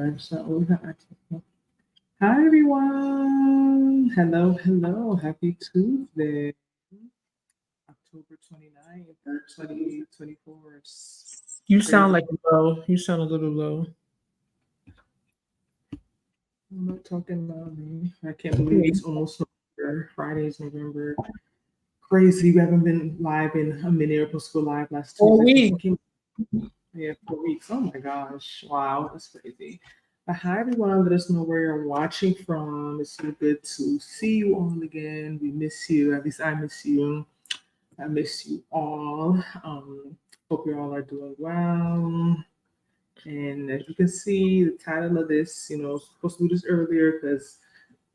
live. So hi everyone. Hello. Happy Tuesday. October 29th, 2024. You Crazy. sound like low. You sound a little low. I'm not talking loudly. I can't believe it's almost November. Friday is November. Crazy. We haven't been live in a minute. We're supposed to go live last Oh, Tuesday. we. Yeah, 4 weeks. Oh my gosh. Wow, that's crazy. But hi everyone, let us know where you're watching from. It's so good to see you all again. We miss you. At least I miss you. I miss you all. Hope you all are doing well. And as you can see, the title of this, I was supposed to do this earlier because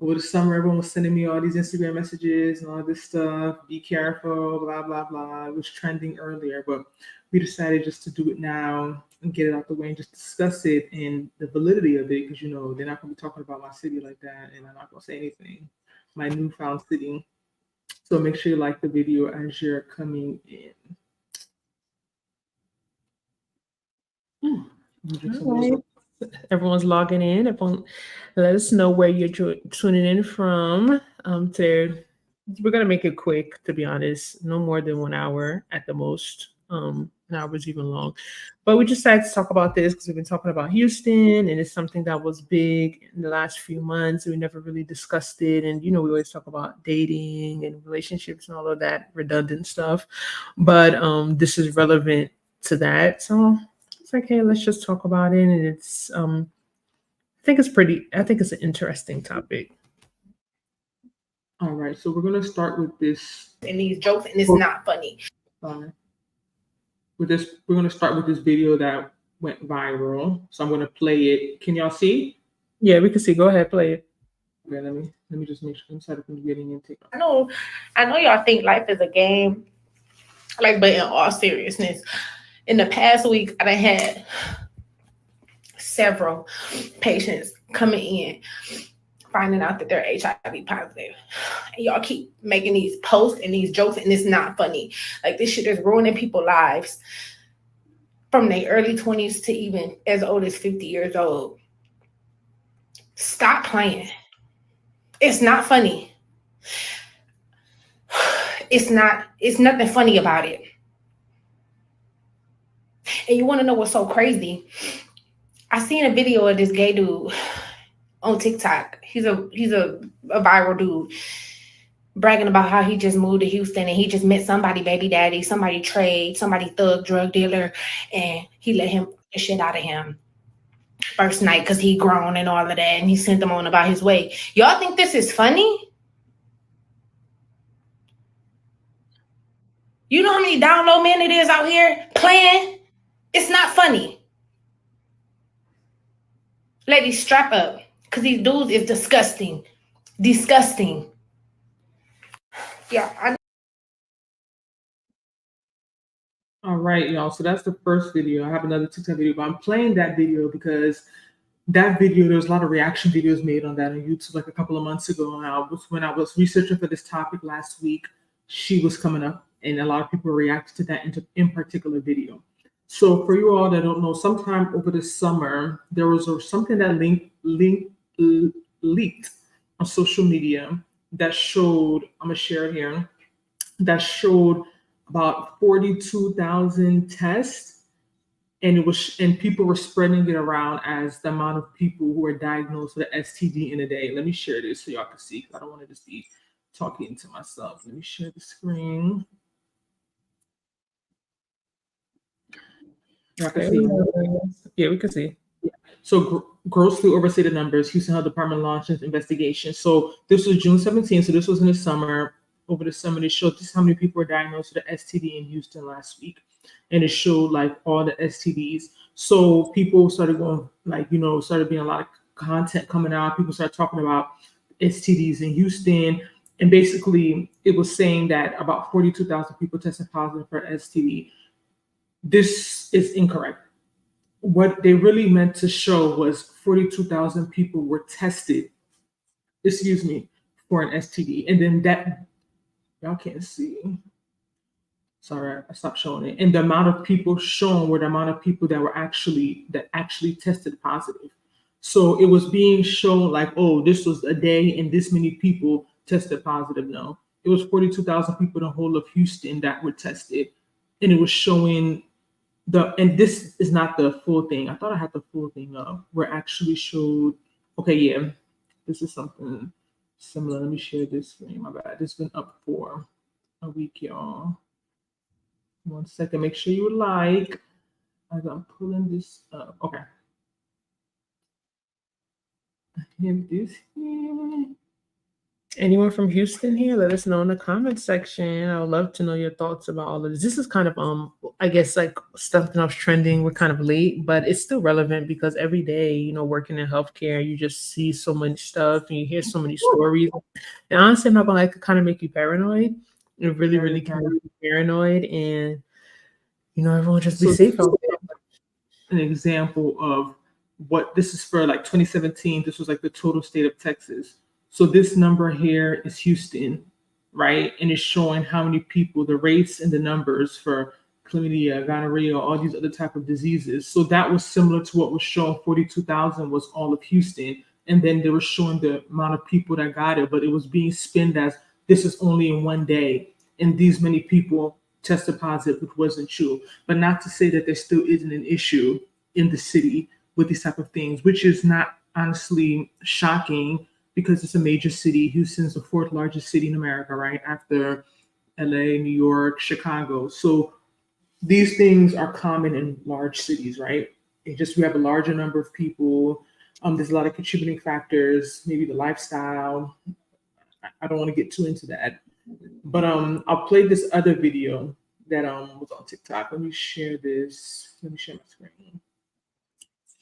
over the summer, everyone was sending me all these Instagram messages and all this stuff. Be careful, blah, blah, blah. It was trending earlier, but we decided just to do it now and get it out the way and just discuss it and the validity of it because, they're not going to be talking about my city like that and I'm not going to say anything. My newfound city. So make sure you like the video as you're coming in. All right. Everyone's logging in. Everyone, let us know where you're tuning in from. We're gonna make it quick. To be honest, no more than 1 hour at the most. An hour is even long, but we just decided to talk about this because we've been talking about Houston, and it's something that was big in the last few months. We never really discussed it, and we always talk about dating and relationships and all of that redundant stuff, but this is relevant to that. So it's like, hey, let's just talk about it. And I think it's an interesting topic. All right, so we're gonna start with this. And these jokes, and it's not funny. We're gonna start with this video that went viral. So I'm gonna play it. Can y'all see? Yeah, we can see. Go ahead, play it. Okay, let me just make sure I'm set up and getting into. I know y'all think life is a game. But in all seriousness, in the past week, I had several patients coming in, finding out that they're HIV positive. And y'all keep making these posts and these jokes, and it's not funny. Like, this shit is ruining people's lives from their early 20s to even as old as 50 years old. Stop playing. It's not funny. It's nothing funny about it. And you want to know what's so crazy? I seen a video of this gay dude on TikTok. He's a viral dude bragging about how he just moved to Houston and he just met somebody baby daddy, somebody trade, somebody thug drug dealer, and he let him the shit out of him first night because he grown and all of that, and he sent him on about his way. Y'all think this is funny? You know how many download men it is out here playing? It's not funny. Ladies, strap up, because these dudes is disgusting. Disgusting. Yeah. All right, y'all. So that's the first video. I have another TikTok video, but I'm playing that video because that video, there was a lot of reaction videos made on that on YouTube like a couple of months ago. And when I was researching for this topic last week, she was coming up and a lot of people reacted to that in particular video. So for you all that don't know, sometime over the summer, there was something that leaked on social media that showed, I'm gonna share it here, that showed about 42,000 tests, and people were spreading it around as the amount of people who were diagnosed with an STD in a day. Let me share this so y'all can see, because I don't want to just be talking to myself. Let me share the screen. Y'all can see. Yeah, we can see. So grossly overstated numbers. Houston Health Department launched an investigation. So this was June 17th. So this was in the summer. Over the summer, they showed just how many people were diagnosed with an STD in Houston last week. And it showed like all the STDs. So people started going started being a lot of content coming out. People started talking about STDs in Houston. And basically it was saying that about 42,000 people tested positive for STD. This is incorrect. What they really meant to show was 42,000 people were tested, for an STD. And then that, y'all can't see. Sorry, I stopped showing it. And the amount of people shown were the amount of people that actually tested positive. So it was being shown like, oh, this was a day and this many people tested positive. No, it was 42,000 people in the whole of Houston that were tested. And it was showing and this is not the full thing. I thought I had the full thing up where it actually showed, okay, yeah, this is something similar. Let me share this screen. My bad. This has been up for a week, y'all. 1 second. Make sure you like as I'm pulling this up. Okay. I have this here. Anyone from Houston here? Let us know in the comment section. I would love to know your thoughts about all of this. This is kind of I guess like something else trending. We're kind of late, but it's still relevant because every day, you know, working in healthcare, you just see so much stuff and you hear so many stories. And honestly, I'm not gonna like kind of make you paranoid. It really, really can make you paranoid, and you know, everyone just be safe out there. An example of what this is for, like 2017. This was like the total state of Texas. So this number here is Houston, right? And it's showing how many people, the rates and the numbers for chlamydia, gonorrhea, all these other type of diseases. So that was similar to what was shown. 42,000 was all of Houston. And then they were showing the amount of people that got it, but it was being spinned as this is only in one day. And these many people tested positive, which wasn't true. But not to say that there still isn't an issue in the city with these type of things, which is not honestly shocking because it's a major city. Houston's the 4th largest city in America, right? After LA, New York, Chicago. So these things are common in large cities, right? It just, we have a larger number of people. There's a lot of contributing factors, maybe the lifestyle. I don't want to get too into that. But I'll play this other video that was on TikTok. Let me share this. Let me share my screen.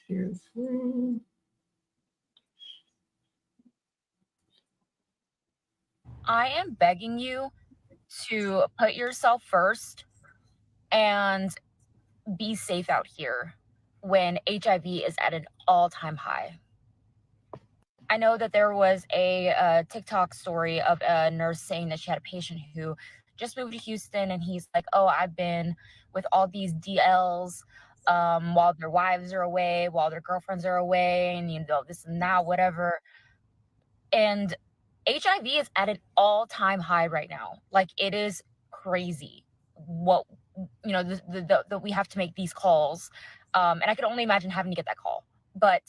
Share screen. I am begging you to put yourself first and be safe out here when HIV is at an all-time high. I know that there was a TikTok story of a nurse saying that she had a patient who just moved to Houston, and he's like, oh, I've been with all these DLs while their wives are away, while their girlfriends are away, and you know, this and that, whatever. And HIV is at an all-time high right now. Like, it is crazy what, you know, the we have to make these calls. And I could only imagine having to get that call. But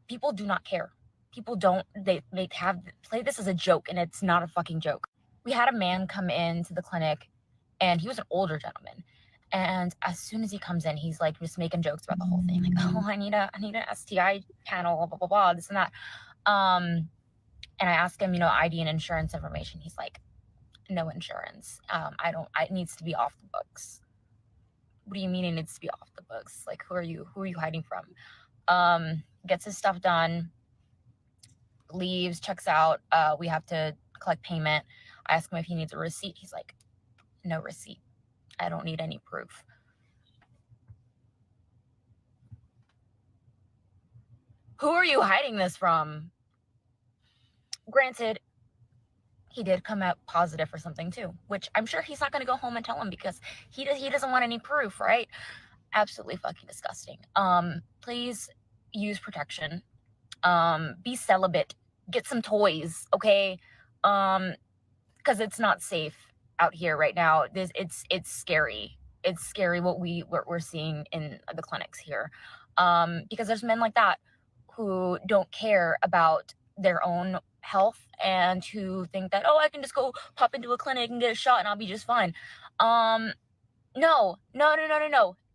people do not care. People don't, they play this as a joke, and it's not a fucking joke. We had a man come into the clinic, and he was an older gentleman. And as soon as he comes in, he's like just making jokes about the whole thing. Like, oh, I need an STI panel, blah, blah, blah, this and that. And I asked him, you know, ID and insurance information. He's like, no insurance. It needs to be off the books. What do you mean it needs to be off the books? Like, who are you hiding from? Gets his stuff done, leaves, checks out. We have to collect payment. I ask him if he needs a receipt. He's like, no receipt. I don't need any proof. Who are you hiding this from? Granted, he did come out positive for something too, which I'm sure he's not going to go home and tell him because he doesn't want any proof, right? Absolutely fucking disgusting. Please use protection. Be celibate. Get some toys, okay? Because it's not safe out here right now. It's scary. It's scary what we're seeing in the clinics here. Because there's men like that who don't care about their own health and who think that, oh, I can just go pop into a clinic and get a shot and I'll be just fine. No.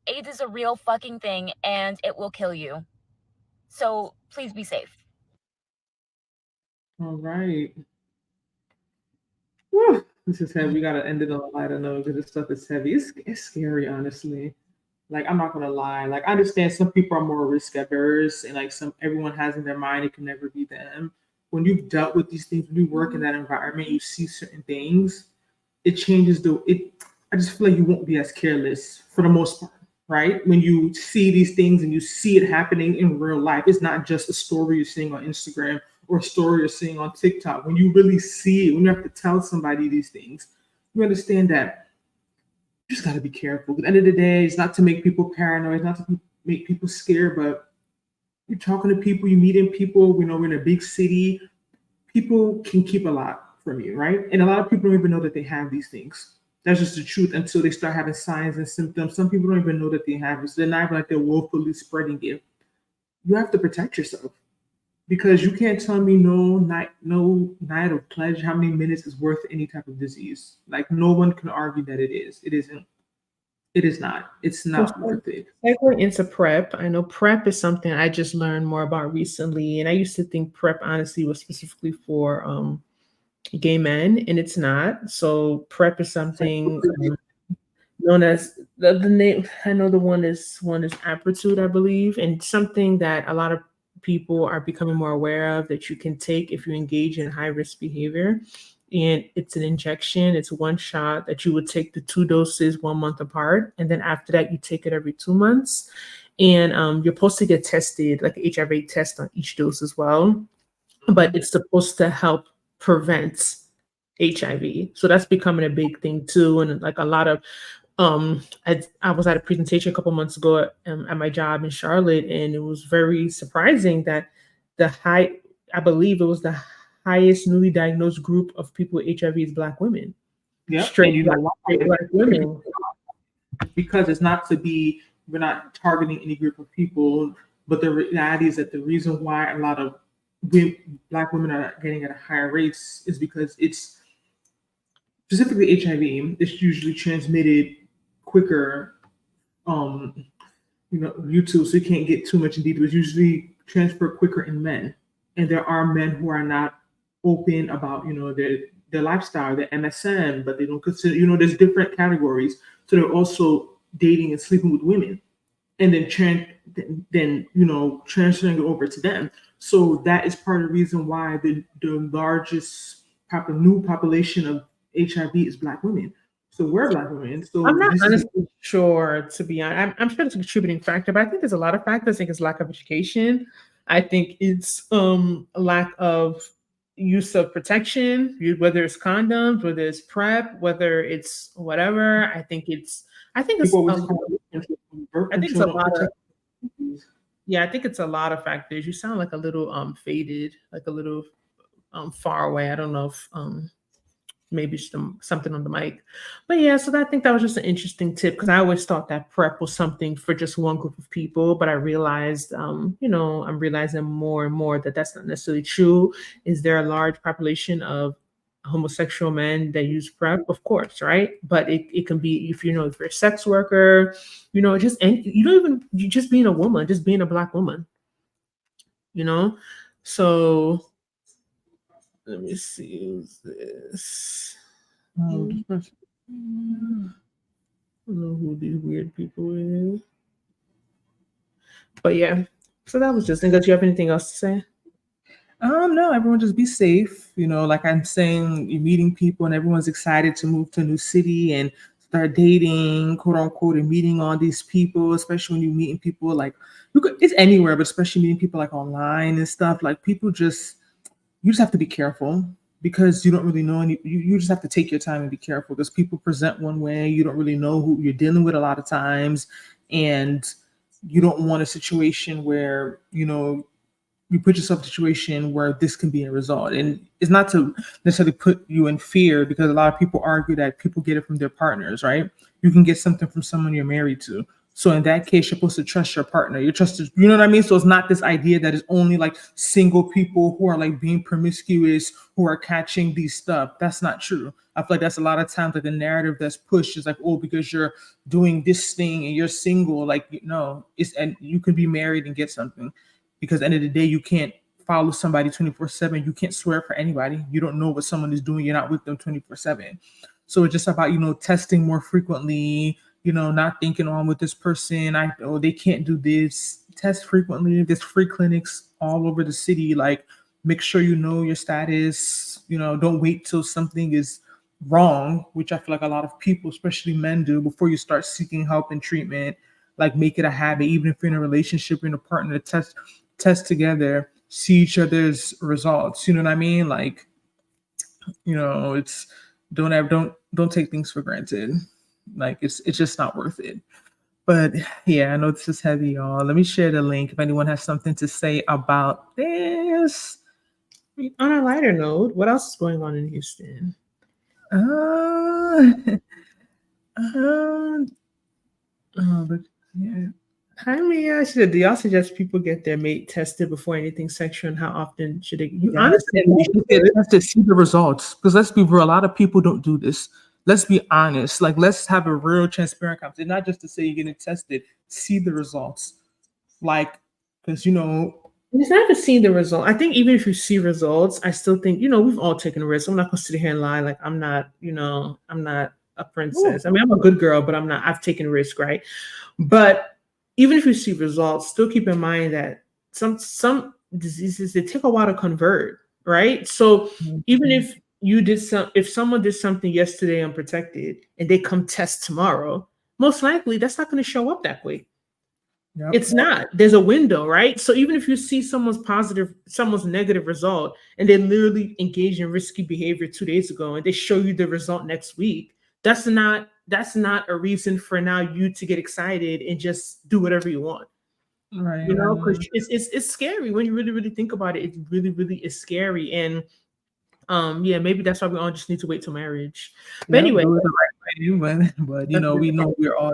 AIDS is a real fucking thing and it will kill you. So please be safe. All right. Whew, this is heavy. We gotta end it on a lighter note because this stuff is heavy. It's scary, honestly. Like, I'm not gonna lie. Like, I understand some people are more risk averse, and like everyone has in their mind it can never be them. When you've dealt with these things, when you work in that environment, you see certain things. It changes I just feel like you won't be as careless for the most part, right? When you see these things and you see it happening in real life, it's not just a story you're seeing on Instagram or a story you're seeing on TikTok. When you really see it, when you have to tell somebody these things, you understand that you just got to be careful. At the end of the day, it's not to make people paranoid, not to make people scared, but You're talking to people, you're meeting people, we're in a big city. People can keep a lot from you, right? And a lot of people don't even know that they have these things. That's just the truth until they start having signs and symptoms. Some people don't even know that they have it. So they're not even like they're willfully spreading it. You have to protect yourself because you can't tell me no night of pleasure, how many minutes is worth any type of disease. Like no one can argue that it is. It isn't. It is not. It's not worth it. Segue into PrEP. I know PrEP is something I just learned more about recently, and I used to think PrEP honestly was specifically for gay men, and it's not. So PrEP is something known as the name. I know the one is Amplitude, I believe, and something that a lot of people are becoming more aware of that you can take if you engage in high risk behavior. And it's an injection. It's one shot that you would take the 2 doses 1 month apart, and then after that you take it every 2 months. And you're supposed to get tested, like an HIV test on each dose as well. But it's supposed to help prevent HIV. So that's becoming a big thing too. And like a lot of I was at a presentation a couple months ago at my job in Charlotte, and it was very surprising that I believe it was the highest newly diagnosed group of people with HIV is Black women. Yeah, Straight black women. Because it's not to be, we're not targeting any group of people, but the reality is that the reason why a lot of Black women are getting at a higher rates is because it's specifically HIV. It's usually transmitted quicker. YouTube, so you can't get too much in detail. It's usually transferred quicker in men, and there are men who are not open about their lifestyle, their MSM, but they don't consider there's different categories. So they're also dating and sleeping with women, and then transferring it over to them. So that is part of the reason why the largest new population of HIV is Black women. So we're Black women. So I'm not honestly sure, to be honest. I'm sure it's a contributing factor, but I think there's a lot of factors. I think it's lack of education. I think it's a lack of use of protection, whether it's condoms, whether it's PrEP, whether it's whatever. I think it's a lot of I think it's a lot of factors. You sound like a little faded, like a little far away. I don't know if maybe something on the mic. But yeah, so I think that was just an interesting tip, because I always thought that PrEP was something for just one group of people, but I realized, I'm realizing more and more that that's not necessarily true. Is there a large population of homosexual men that use PrEP? Of course, right? But it can be, if you're a sex worker, just being a woman, just being a Black woman, so let me see who's this. I don't know who these weird people is. But yeah, so that was just. Does you have anything else to say? No, everyone just be safe. Like I'm saying, you're meeting people and everyone's excited to move to a new city and start dating, quote unquote, and meeting all these people, especially when you're meeting people it's anywhere, but especially meeting people like online and stuff. Like you just have to be careful, because you don't really know you just have to take your time and be careful, because people present one way. You don't really know who you're dealing with a lot of times, and you don't want a situation where you put yourself in a situation where this can be a result. And it's not to necessarily put you in fear, because a lot of people argue that people get it from their partners, right? You can get something from someone you're married to. So in that case, you're supposed to trust your partner. You know what I mean? So it's not this idea that it's only like single people who are like being promiscuous, who are catching these stuff. That's not true. I feel like that's a lot of times like the narrative that's pushed is like, oh, because you're doing this thing and you're single, and you can be married and get something. Because at the end of the day, you can't follow somebody 24/7. You can't swear for anybody. You don't know what someone is doing. You're not with them 24/7. So it's just about, testing more frequently, not thinking, oh, I'm with this person. They can't do this. Test frequently. There's free clinics all over the city. Like, make sure you know your status. Don't wait till something is wrong, which I feel like a lot of people, especially men, do before you start seeking help and treatment. Like, make it a habit, even if you're in a relationship, you're in a partner, to test together, see each other's results. You know what I mean? Like, it's don't take things for granted. Like, it's just not worth it. But yeah, I know this is heavy, y'all. Let me share the link if anyone has something to say about this. On a lighter note, what else is going on in Houston? But yeah. Hi, Mia. She said, do y'all suggest people get their mate tested before anything sexual? And how often should they? You honestly, you should get tested to see the results. Because let's be real, a lot of people don't do this. Let's be honest. Like, let's have a real transparent conversation. Not just to say you're getting tested, see the results. Like, because it's not to see the result. I think even if you see results, I still think, we've all taken a risk. I'm not gonna sit here and lie. Like, I'm not a princess. I mean, I'm a good girl, but I've taken risk, right? But even if you see results, still keep in mind that some diseases, they take a while to convert, right? So even if if someone did something yesterday unprotected and they come test tomorrow, most likely that's not going to show up that quick. Yep. It's not. There's a window, right? So even if you see someone's negative result, and they literally engaged in risky behavior 2 days ago, and they show you the result next week, that's not a reason for now you to get excited and just do whatever you want. Right. Because it's scary when you really, really think about it. It really, really is scary. And maybe that's why we all just need to wait till marriage. But anyway, but we know we're all.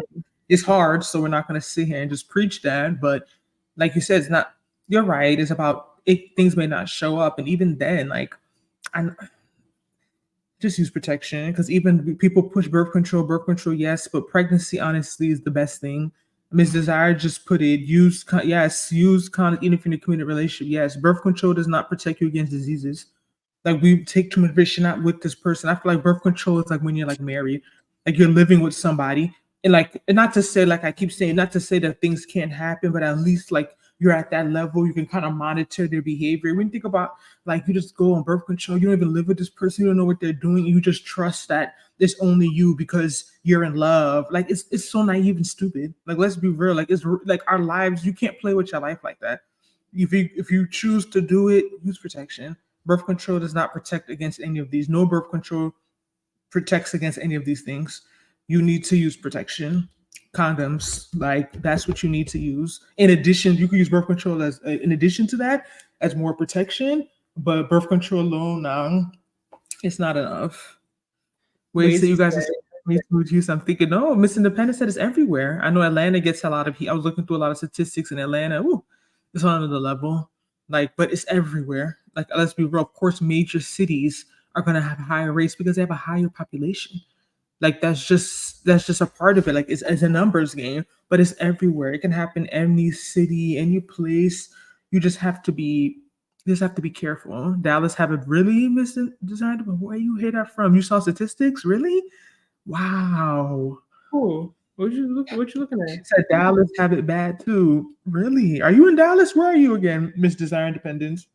It's hard, so we're not going to sit here and just preach that. But like you said, it's not. You're right. It's about things may not show up, and even then, like, just use protection, because even people push birth control, yes, but pregnancy honestly is the best thing. Ms. Desire just put it, use condom even if you're in a committed relationship. Yes, birth control does not protect you against diseases. Like, we take too much risk, you're not with this person. I feel like birth control is like when you're like married, like you're living with somebody. And not to say, like I keep saying, not to say that things can't happen, but at least like you're at that level, you can kind of monitor their behavior. When you think about, like, you just go on birth control, you don't even live with this person, you don't know what they're doing, you just trust that it's only you because you're in love. Like, it's so naive and stupid. Like, let's be real. Like, it's like our lives, you can't play with your life like that. If you choose to do it, use protection. Birth control does not protect against any of these. No birth control protects against any of these things. You need to use protection. Condoms, like, that's what you need to use. In addition, you can use birth control as in addition to that as more protection, but birth control alone now, it's not enough. Wait, so you guys are saying use? I'm thinking, no, Miss Independent said it's everywhere. I know Atlanta gets a lot of heat. I was looking through a lot of statistics in Atlanta. Ooh, it's on another level. Like, but it's everywhere. Like, let's be real. Of course, major cities are gonna have higher rates because they have a higher population. Like, that's just a part of it. Like, it's a numbers game, but it's everywhere. It can happen any city, any place. You just have to be careful. Dallas have it really designed. Where you hear that from? You saw statistics? Really? Wow. Cool. What you looking at? She said Dallas have it bad too. Really? Are you in Dallas? Where are you again, Miss Desire Independence?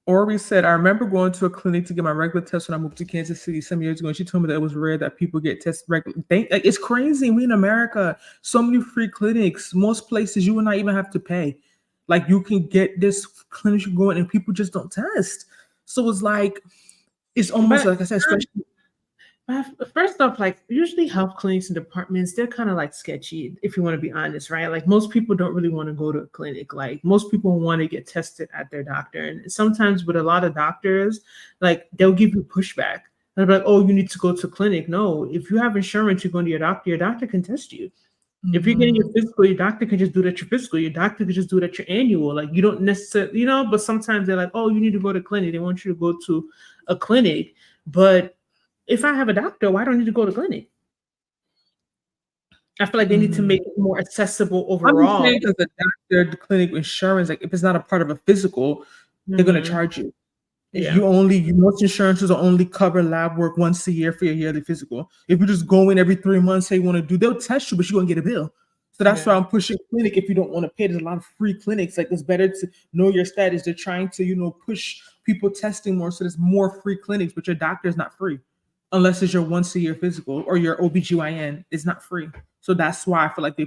Ori said, I remember going to a clinic to get my regular test when I moved to Kansas City some years ago, and she told me that it was rare that people get tested regularly. Like, it's crazy. We in America, so many free clinics. Most places you will not even have to pay. Like, you can get this clinic you go in and people just don't test. So it's like, it's almost like I said, especially. First off, like, usually health clinics and departments, they're kind of like sketchy, if you want to be honest, right? Like, most people don't really want to go to a clinic. Like, most people want to get tested at their doctor. And sometimes with a lot of doctors, like, they'll give you pushback. They'll be like, oh, you need to go to a clinic. No, if you have insurance, you're going to your doctor can test you. Mm-hmm. If you're getting your physical, your doctor can just do it at your physical. Your doctor can just do it at your annual. Like, you don't necessarily, but sometimes they're like, oh, you need to go to a clinic. They want you to go to a clinic. But if I have a doctor, why don't I need to go to clinic? I feel like they need to make it more accessible overall. I'm saying, because the doctor, the clinic, insurance, like, if it's not a part of a physical, they're going to charge you. Yeah. Most insurances will only cover lab work once a year for your yearly physical. If you just go in every 3 months, say you want to do, they'll test you, but you're going to get a bill. So that's why I'm pushing clinic. If you don't want to pay, there's a lot of free clinics. Like, it's better to know your status. They're trying to, push people testing more. So there's more free clinics, but your doctor is not free. Unless it's your once a year physical or your OBGYN, it's not free. So that's why I feel like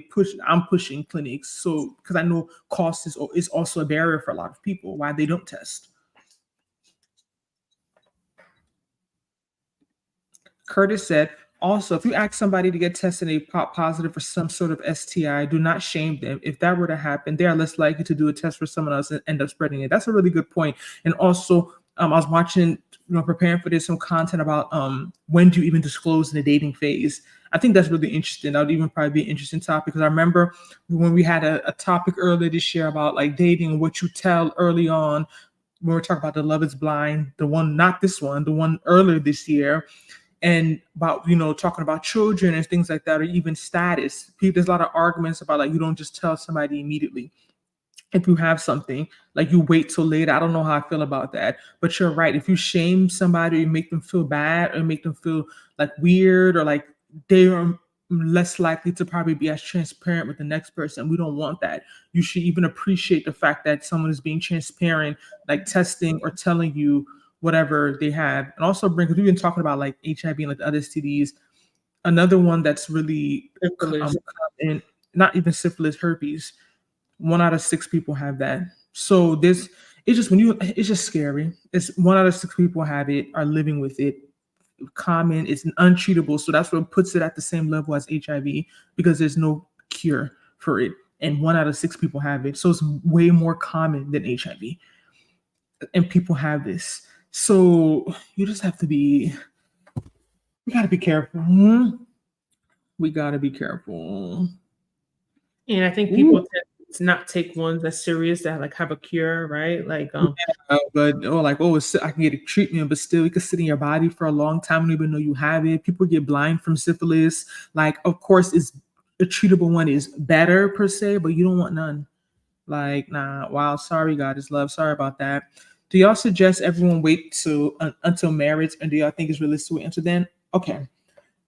I'm pushing clinics. So, because I know cost is also a barrier for a lot of people, why they don't test. Curtis said, Also, if you ask somebody to get tested and they pop positive for some sort of STI, do not shame them. If that were to happen, they are less likely to do a test for someone else and end up spreading it. That's a really good point. And also, I was watching, preparing for this, some content about when do you even disclose in the dating phase. I think that's really interesting. That would even probably be an interesting topic, because I remember when we had a topic earlier this year about like dating and what you tell early on, when we're talking about the Love is Blind, the one, not this one, the one earlier this year, and about, talking about children and things like that, or even status. There's a lot of arguments about like, you don't just tell somebody immediately if you have something, like you wait till later. I don't know how I feel about that, but you're right. If you shame somebody, or you make them feel bad, or make them feel like weird, or like they are less likely to probably be as transparent with the next person. We don't want that. You should even appreciate the fact that someone is being transparent, like testing or telling you whatever they have. And also because we've been talking about like HIV and like other STDs. Another one that's really common, not even syphilis, herpes. 1 out of 6 people have that. So it's just scary. It's 1 out of 6 people have it, are living with it. Common, it's untreatable. So that's what puts it at the same level as HIV, because there's no cure for it. And 1 out of 6 people have it. So it's way more common than HIV. And people have this. So you just have to we gotta be careful. We gotta be careful. And I think people tend to not take ones as serious that like have a cure, right? Like I can get a treatment, but still it can sit in your body for a long time and even know you have it. People get blind from syphilis. Like, of course, it's a treatable one is better per se, but you don't want none. Like, nah, wow, sorry, God is love. Sorry about that. Do y'all suggest everyone wait until marriage, and do y'all think it's realistic to wait until then? Okay.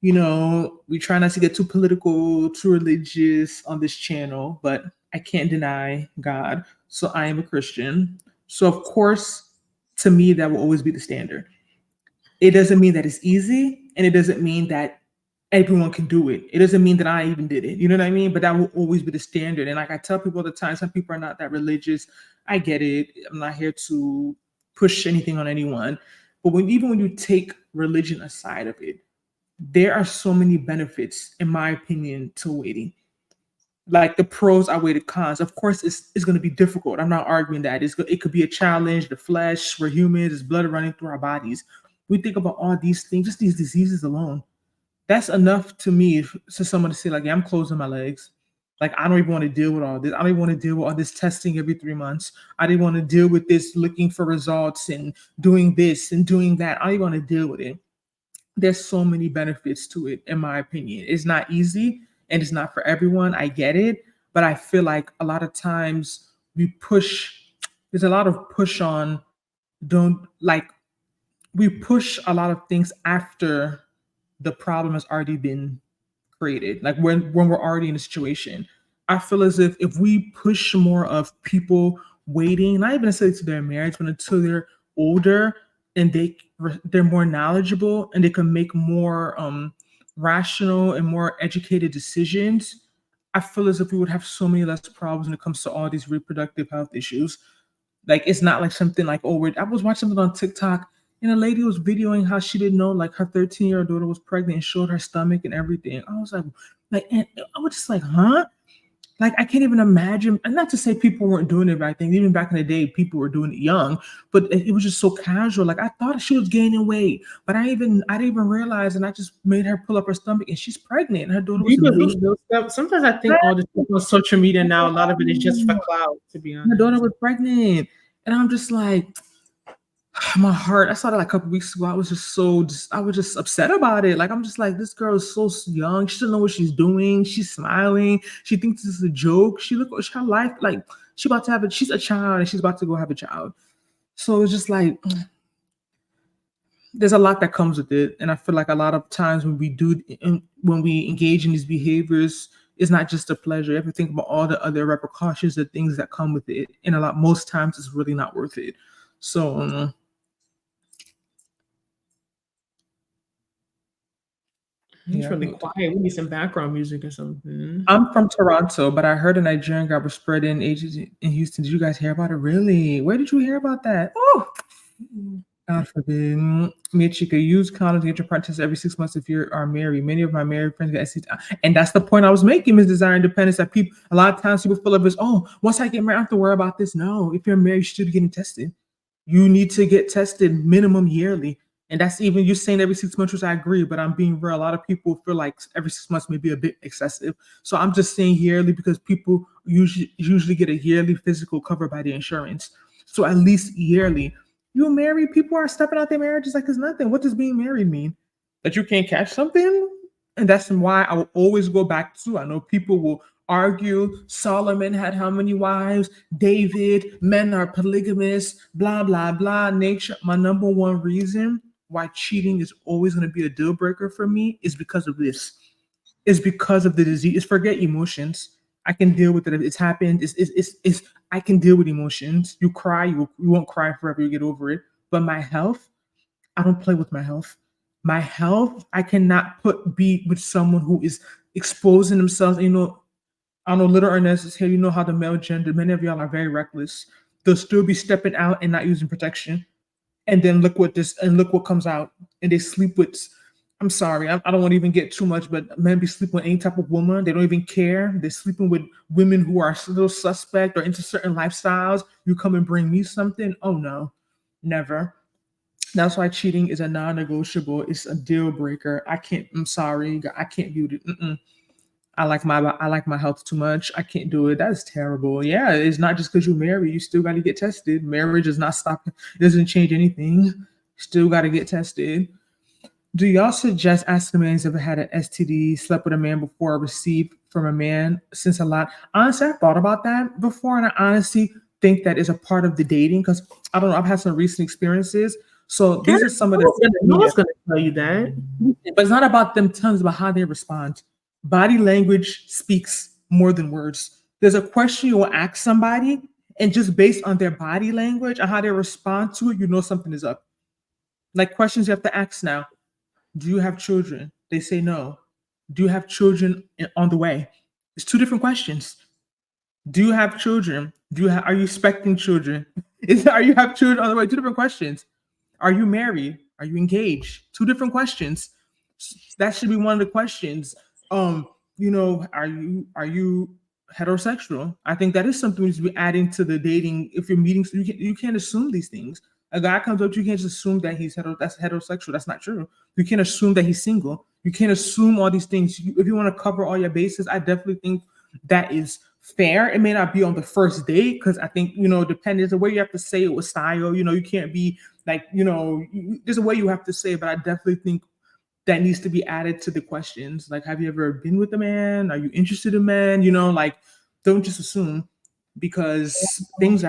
We try not to get too political, too religious on this channel, but I can't deny God. So I am a Christian. So of course, to me, that will always be the standard. It doesn't mean that it's easy, and it doesn't mean that everyone can do it. It doesn't mean that I even did it. You know what I mean? But that will always be the standard. And like I tell people all the time, some people are not that religious. I get it. I'm not here to push anything on anyone. But even when you take religion aside of it, there are so many benefits, in my opinion, to waiting. Like the pros outweigh the cons. Of course, it's going to be difficult. I'm not arguing that. It could be a challenge. The flesh, we're humans, there's blood running through our bodies. We think about all these things, just these diseases alone. That's enough to me, to someone to say, like, yeah, I'm closing my legs. Like, I don't even want to deal with all this. I don't even want to deal with all this testing every 3 months. I didn't want to deal with this looking for results and doing this and doing that. I don't even want to deal with it. There's so many benefits to it, in my opinion. It's not easy and it's not for everyone. I get it. But I feel like a lot of times there's a lot of push on, we push a lot of things after the problem has already been created. Like when we're already in a situation. I feel as if we push more of people waiting, not even necessarily to their marriage, but until they're older and they're more knowledgeable and they can make more rational and more educated decisions, I feel as if we would have so many less problems when it comes to all these reproductive health issues. Like, it's not like something like, I was watching something on TikTok and a lady was videoing how she didn't know like her 13-year-old daughter was pregnant and showed her stomach and everything. I was like, and I was just like, huh? Like, I can't even imagine, and not to say people weren't doing it, but I think even back in the day, people were doing it young, but it was just so casual. Like, I thought she was gaining weight, but I didn't even realize, and I just made her pull up her stomach and she's pregnant and her daughter was stuff. Sometimes I think all this stuff on social media now, a lot of it is just for clout, to be honest. Her daughter was pregnant. And I'm just like, my heart, I saw that like a couple weeks ago. I was just upset about it. Like, I'm just like, this girl is so young. She doesn't know what she's doing. She's smiling. She thinks this is a joke. Her life, like, she's a child and she's about to go have a child. So it's just like, there's a lot that comes with it. And I feel like a lot of times when we engage in these behaviors, it's not just a pleasure. You have to think about all the other repercussions, the things that come with it. And most times it's really not worth it. So, it's really quiet. We need some background music or something. I'm from Toronto, but I heard a Nigerian guy was spreading AIDS in Houston. Did you guys hear about it? Really? Where did you hear about that? Oh, God forbid. Michika, use condoms to get your practice every 6 months if you are married. Many of my married friends get STD. And that's the point I was making, Ms. Desire Independence, that people, a lot of times people feel like this, oh, once I get married, I don't have to worry about this. No, if you're married, you should be getting tested. You need to get tested minimum yearly. And that's even you saying every 6 months, which I agree, but I'm being real. A lot of people feel like every 6 months may be a bit excessive. So I'm just saying yearly because people usually get a yearly physical covered by the insurance. So at least yearly. You married, people are stepping out their marriages like it's nothing. What does being married mean? That you can't catch something? And that's why I will always go back to, I know people will argue Solomon had how many wives, David, men are polygamous, blah, blah, blah, nature. My number one reason why cheating is always going to be a deal breaker for me is because of this. It's because of the disease. It's forget emotions. I can deal with it if it's happened. It's I can deal with emotions. You cry, you won't cry forever, you get over it. But my health, I don't play with my health. My health, I cannot be with someone who is exposing themselves. You know, I know Little Ernest is here. You know how the male gender, many of y'all are very reckless. They'll still be stepping out and not using protection. And then look what comes out. And they sleep with, I'm sorry, I don't want to even get too much, but men be sleeping with any type of woman. They don't even care. They're sleeping with women who are still suspect or into certain lifestyles. You come and bring me something? Oh no, never. That's why cheating is a non-negotiable. It's a deal breaker. I'm sorry, I can't do it. I like my health too much. I can't do it. That's terrible. Yeah, it's not just because you're married. You still got to get tested. Marriage is not stopping. It doesn't change anything. Still got to get tested. Do y'all suggest asking a man if he's ever had an STD, slept with a man before, or received from a man since a lot? Honestly, I thought about that before, and I honestly think that is a part of the dating because I don't know. I've had some recent experiences. So these are some of the. No one's going to tell you that. But it's not about them telling us about how they respond. Body language speaks more than words. There's a question you will ask somebody, and just based on their body language and how they respond to it, you know something is up. Like questions you have to ask now. Do you have children? They say no. Do you have children on the way? It's two different questions. Do you have children? Are you expecting children? Are you have children on the way? Two different questions. Are you married? Are you engaged? Two different questions. That should be one of the questions. Are you heterosexual? I think that is something we should be adding to the dating. If you're meeting, you can't assume these things. A guy comes up, you can't just assume that that's heterosexual. That's not true. You can't assume that he's single. You can't assume all these things. If you want to cover all your bases, I definitely think that is fair. It may not be on the first date because I think, depending, there's a way you have to say it with style. You can't be like, there's a way you have to say it, but I definitely think that needs to be added to the questions. Like, have you ever been with a man? Are you interested in men? Don't just assume because things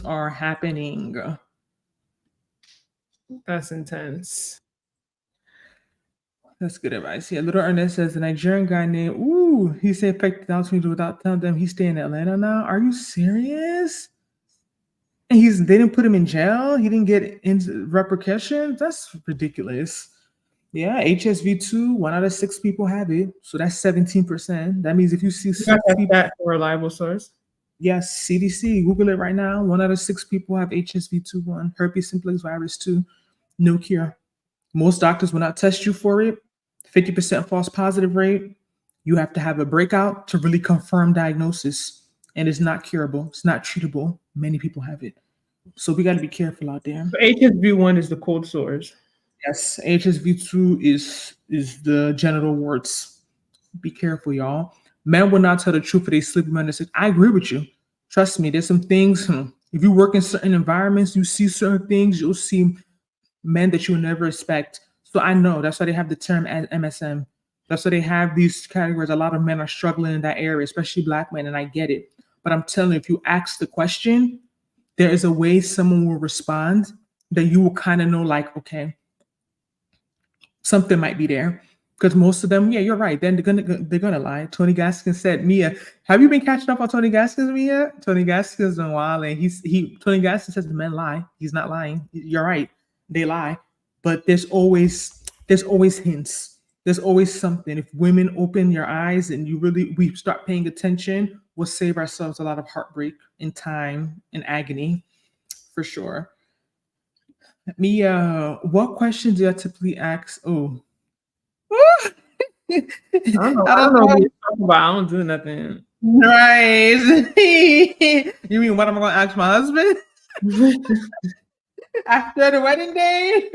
are happening. That's intense. That's good advice. Yeah, Little Ernest says the Nigerian guy named, he said affected down to me without telling them he's staying in Atlanta now. Are you serious? And they didn't put him in jail. He didn't get into repercussions. That's ridiculous. Yeah, HSV2, 1 out of 6 people have it. So that's 17%. That means if you see that from a reliable source. Yes, CDC, Google it right now. 1 out of 6 people have HSV2, herpes simplex virus 2, no cure. Most doctors will not test you for it. 50% false positive rate. You have to have a breakout to really confirm diagnosis. And it's not curable. It's not treatable. Many people have it. So we got to be careful out there. So HSV1 is the cold sores. Yes, HSV2 is the genital warts. Be careful, y'all. Men will not tell the truth if they sleep with men. I agree with you. Trust me, there's some things. If you work in certain environments, you see certain things, you'll see men that you'll never expect. So I know that's why they have the term MSM. That's why they have these categories. A lot of men are struggling in that area, especially Black men, and I get it. But I'm telling you, if you ask the question, there is a way someone will respond that you will kind of know, like, okay, something might be there. Because most of them, yeah, you're right. Then they're gonna lie. Tony Gaskins said, Mia, have you been catching up on Tony Gaskins, Mia? Tony Gaskins and wild, and Tony Gaskins says the men lie. He's not lying. You're right. They lie. But there's always hints. There's always something. If women open your eyes and we start paying attention, we'll save ourselves a lot of heartbreak and time and agony, for sure. Mia, what questions do I typically ask? Oh. I don't know. I I don't don't know what know. you're talking about. I don't do nothing. Right. You mean what am I going to ask my husband after the wedding day?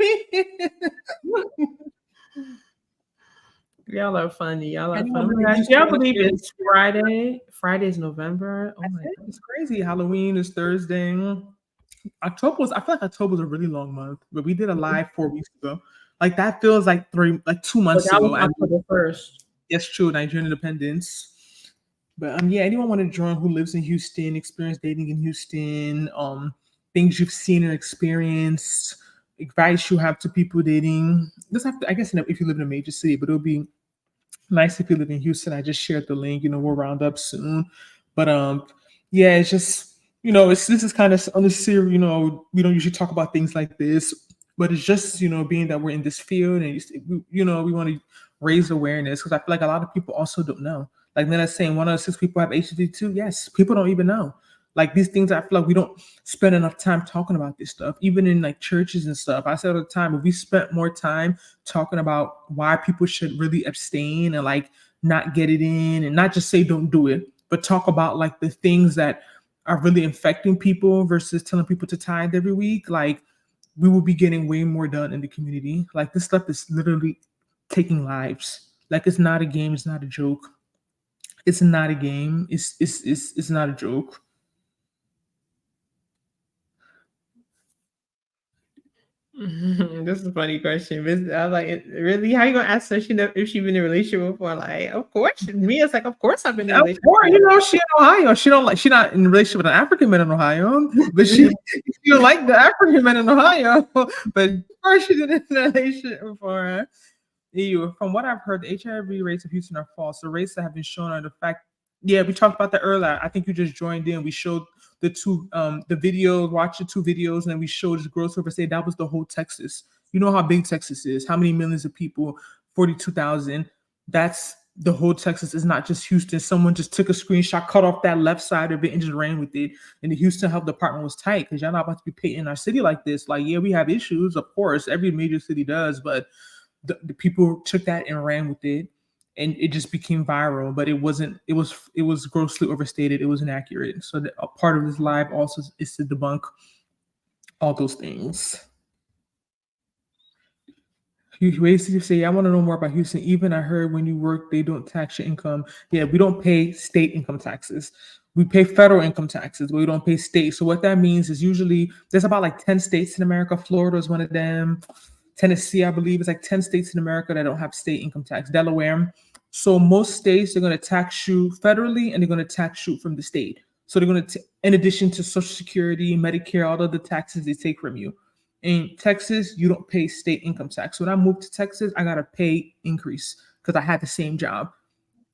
Y'all are funny. Y'all are Anyone funny. Oh living my in gosh, Houston y'all want to believe share their it's Friday? Friday's November. Oh my god. It's crazy. Halloween is Thursday. I feel like October was a really long month, but we did a live 4 weeks ago. Like that feels like 2 But months that was ago. And October 1st. it's true, Nigerian independence. But yeah, anyone want to join who lives in Houston, experience dating in Houston, things you've seen or experienced, advice you have to people dating. This have to, I guess if you live in a major city, but it'll be nice if you live in Houston. I just shared the link. We'll round up soon. But yeah, it's just this is kind of on the serious. We don't usually talk about things like this, but it's just being that we're in this field and we want to raise awareness because I feel like a lot of people also don't know. Like Nina's saying, 1 out of 6 people have HIV too. Yes, people don't even know. Like these things, I feel like we don't spend enough time talking about this stuff, even in like churches and stuff. I said all the time, if we spent more time talking about why people should really abstain and like not get it in and not just say don't do it, but talk about like the things that are really infecting people versus telling people to tithe every week, like we will be getting way more done in the community. Like this stuff is literally taking lives. Like it's not a game, it's not a joke. It's not a game. It's not a joke. This is a funny question. I was like, really? How you gonna ask her if she been in a relationship before? Like, of course. Me, it's like, of course I've been in a Of relationship. course, she in Ohio. She not in a relationship with an African man in Ohio, but she don't like the African men in Ohio. But of course she's in a relationship before. From what I've heard, the HIV rates of Houston are false. The rates that have been shown are the fact. Yeah, we talked about that earlier. I think you just joined in. We showed the videos, watched the 2 videos, and then we showed this gross over say that was the whole Texas. You know how big Texas is, how many millions of people, 42,000. That's the whole Texas, is not just Houston. Someone just took a screenshot, cut off that left side of it, and just ran with it. And the Houston Health Department was tight because y'all not about to be painting our city like this. Like, yeah, we have issues, of course. Every major city does, but the people took that and ran with it, and it just became viral. But it wasn't. It was grossly overstated. It was inaccurate. So a part of this live also is to debunk all those things. You basically say, I want to know more about Houston. Even I heard when you work, they don't tax your income. Yeah, we don't pay state income taxes. We pay federal income taxes, but we don't pay state. So what that means is usually there's about like 10 states in America. Florida is one of them. Tennessee, I believe, is like 10 states in America that don't have state income tax. Delaware. So most states are going to tax you federally and they're going to tax you from the state. So they're going to, in addition to Social Security, Medicare, all of the taxes they take from you. In Texas, you don't pay state income tax. So when I moved to Texas, I got a pay increase because I had the same job.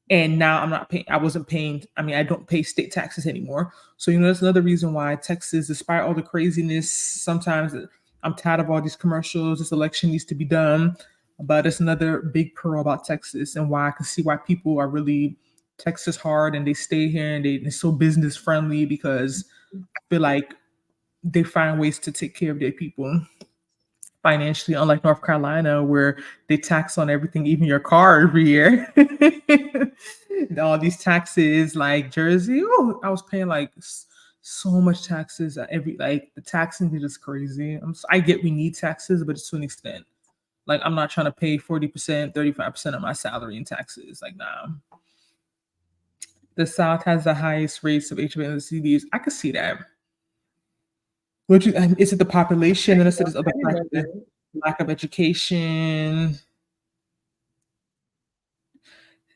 And now I'm not paying, I wasn't paying, I don't pay state taxes anymore. So, that's another reason why Texas, despite all the craziness, sometimes I'm tired of all these commercials. This election needs to be done. But it's another big pearl about Texas and why I can see why people are really Texas hard and they stay here and they're so business friendly because I feel like they find ways to take care of their people financially, unlike North Carolina, where they tax on everything, even your car every year. All these taxes, like Jersey, I was paying like so much taxes like the taxing is just crazy. I get we need taxes, but it's to an extent. Like I'm not trying to pay 40%, 35% of my salary in taxes. Like, nah. The South has the highest rates of HIV and STDs. I could see that. Is it the population? And I said, there's other factors, lack of education.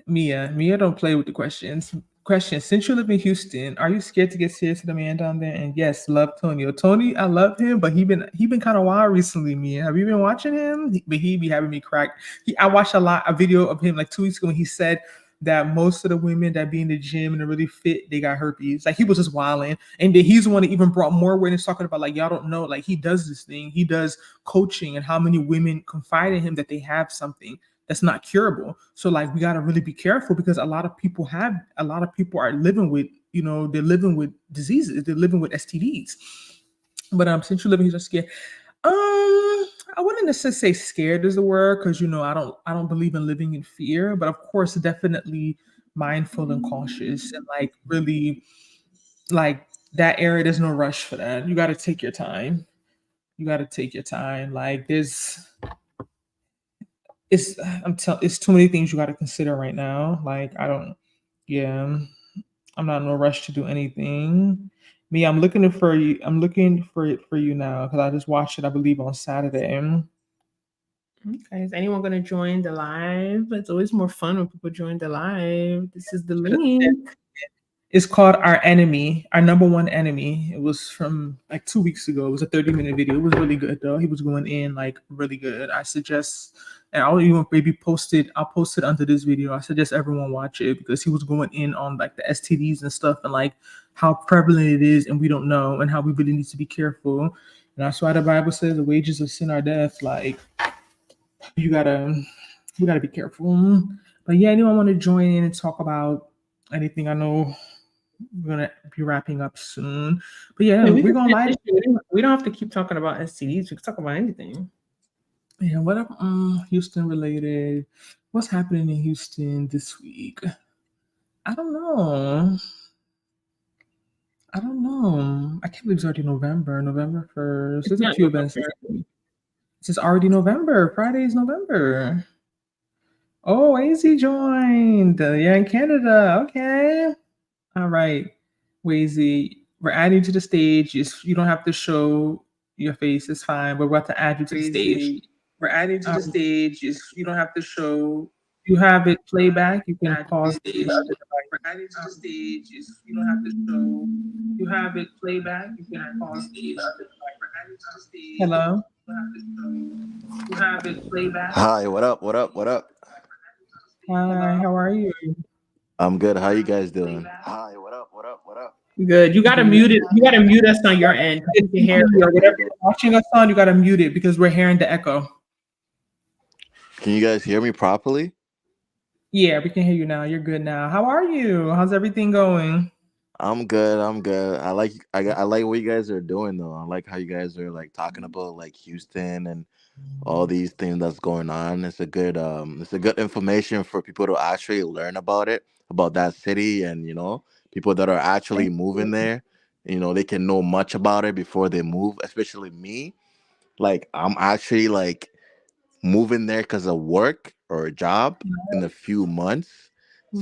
Mia don't play with the questions. Question: since you live in Houston, are you scared to get serious with the man down there? And yes, love Tony. Tony, I love him, but he been kind of wild recently. Mia, have you been watching him? But he be having me crack. I watched a video of him like 2 weeks ago when he said that most of the women that be in the gym and are really fit, they got herpes. Like he was just wilding. And then he's the one that even brought more awareness talking about like, y'all don't know, like he does this thing. He does coaching and how many women confide in him that they have something that's not curable. So like we got to really be careful because a lot of people are living with, they're living with diseases. They're living with STDs. But since you live in Houston, I wouldn't necessarily say scared is the word because I don't believe in living in fear, but of course, definitely mindful and cautious and like really like that area. There's no rush for that. You got to take your time. You got to take your time. Like it's too many things you got to consider right now. Like I don't, yeah, I'm not in no rush to do anything. Me, I'm looking for you. I'm looking for it for you now because I just watched it. I believe on Saturday. Okay, is anyone going to join the live? It's always more fun when people join the live. This is the link. It's called Our Enemy, Our Number One Enemy. It was from like 2 weeks ago. It was a 30-minute video. It was really good though. He was going in like really good. I suggest, and I'll even maybe I'll post it under this video. I suggest everyone watch it because he was going in on like the STDs and stuff and like how prevalent it is and we don't know and how we really need to be careful. And that's why the Bible says the wages of sin are death. Like you gotta we gotta be careful. But yeah, anyone want to join in and talk about anything? I know we're gonna be wrapping up soon. But yeah, Hey, we we're can gonna live. finish it. We don't have to keep talking about STDs. We can talk about anything. Yeah, what Houston related? What's happening in Houston this week? I don't know. I can't believe it's already November. November 1st. There's a not few events. It's already November. Friday is November. Oh, AZ joined. Yeah, in Canada. Okay. All right. Wazy, we're adding you to the stage. You don't have to show your face. It's fine. We're about to add you to the stage. We're adding to the stage. You don't have to show. You have it playback. You can pause the stage. We're adding to the stage. You don't have to show. You have it playback. You can pause the stage. We're adding to the stage. Hello. You have it playback. Hi, what up? What up? What up? Hi. How are you? I'm good. How you guys doing? Hi, what up? What up? What up? Good. You gotta mute it. You gotta mute us on your end. You can hear whatever you're watching us on. You gotta mute it because we're hearing the echo. Can you guys hear me properly? Yeah, we can hear you now. You're good now. How are you? How's everything going? I'm good. I'm good. I like what you guys are doing though. I like how you guys are like talking about like Houston and all these things that's going on. It's a good information for people to actually learn about it, about that city, and people that are actually moving there. They can know much about it before they move, especially me. Like I'm actually like moving there because of work or a job in a few months.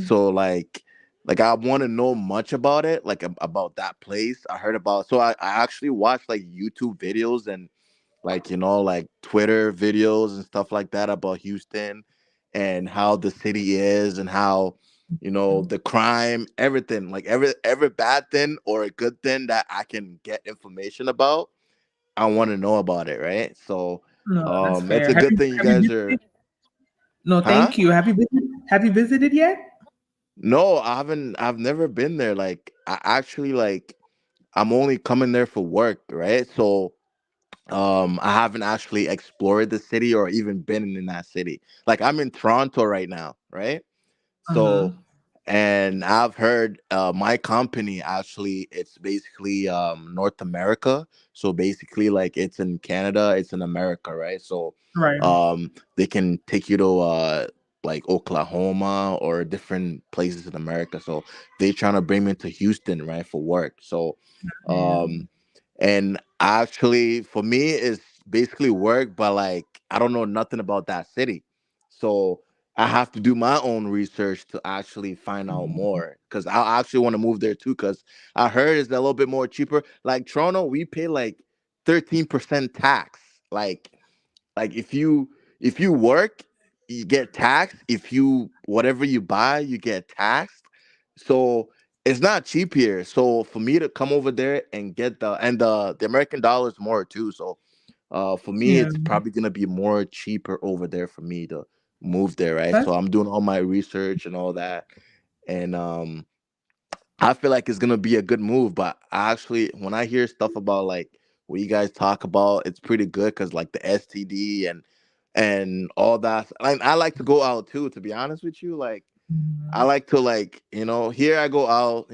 So like I want to know much about it, like about that place. I heard about, so I actually watched like YouTube videos and like like Twitter videos and stuff like that about Houston and how the city is and how the crime, everything, like every bad thing or a good thing that I can get information about. I want to know about it, right? So No, that's it's fair. a good thing you Have you guys are. visited? No, Huh? thank you. Have you visited yet? No, I haven't. I've never been there. Like I actually like I'm only coming there for work, right? So I haven't actually explored the city or even been in that city. Like I'm in Toronto right now, right? Uh-huh. So, and I've heard my company actually, it's basically North America. So basically, like it's in Canada, it's in America, right? So, Right. they can take you to like Oklahoma or different places in America. So they trying to bring me to Houston, right, for work. So, Yeah. and actually, for me, it's basically work, but like I don't know nothing about that city. So I have to do my own research to actually find out more because I actually want to move there too. Because I heard it's a little bit more cheaper. Like Toronto, we pay like 13% tax. Like if you work, you get taxed. If you whatever you buy, you get taxed. So it's not cheap here. So for me to come over there and get the American dollar is more too. So for me, Yeah. it's probably gonna be more cheaper over there for me to move there, right? That's So I'm doing all my research and all that, and I feel like it's gonna be a good move. But I actually, when I hear stuff about like what you guys talk about, it's pretty good because like the STD and all that. I like to go out too. To be honest with you, like I like to like, here I go out,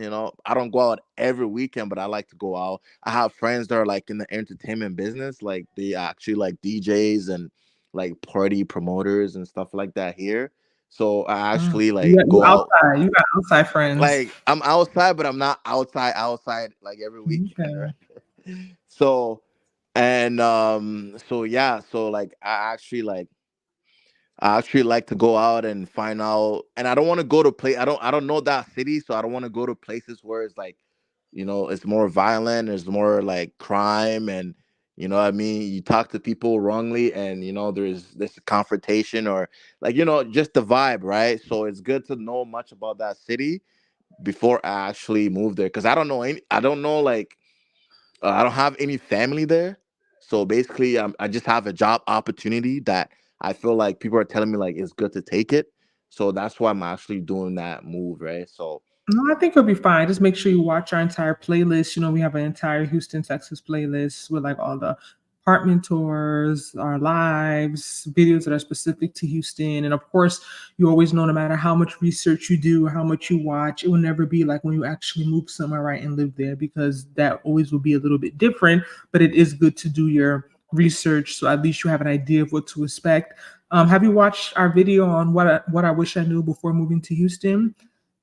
I don't go out every weekend, but I like to go out. I have friends that are like in the entertainment business, like they actually like DJs and like party promoters and stuff like that here. So I Mm. actually like You go out. outside. You got outside friends. Like I'm outside, but I'm not outside like every weekend, Okay. right? So and so yeah, so like I actually like to go out and find out, and I don't want to go to play. I don't know that city, so I don't want to go to places where it's like, it's more violent. There's more like crime, and what I mean. You talk to people wrongly, and there's this confrontation or like just the vibe, right? So it's good to know much about that city before I actually move there, because I don't know any. I don't know like I don't have any family there, so basically, I just have a job opportunity that I feel like people are telling me like it's good to take it. So that's why I'm actually doing that move, right? So No, I think you'll be fine. Just make sure you watch our entire playlist. We have an entire Houston, Texas playlist with like all the apartment tours, our lives, videos that are specific to Houston. And of course, you always know no matter how much research you do, how much you watch, it will never be like when you actually move somewhere, right, and live there, because that always will be a little bit different. But it is good to do your research so at least you have an idea of what to expect. Have you watched our video on what I wish I knew before moving to Houston?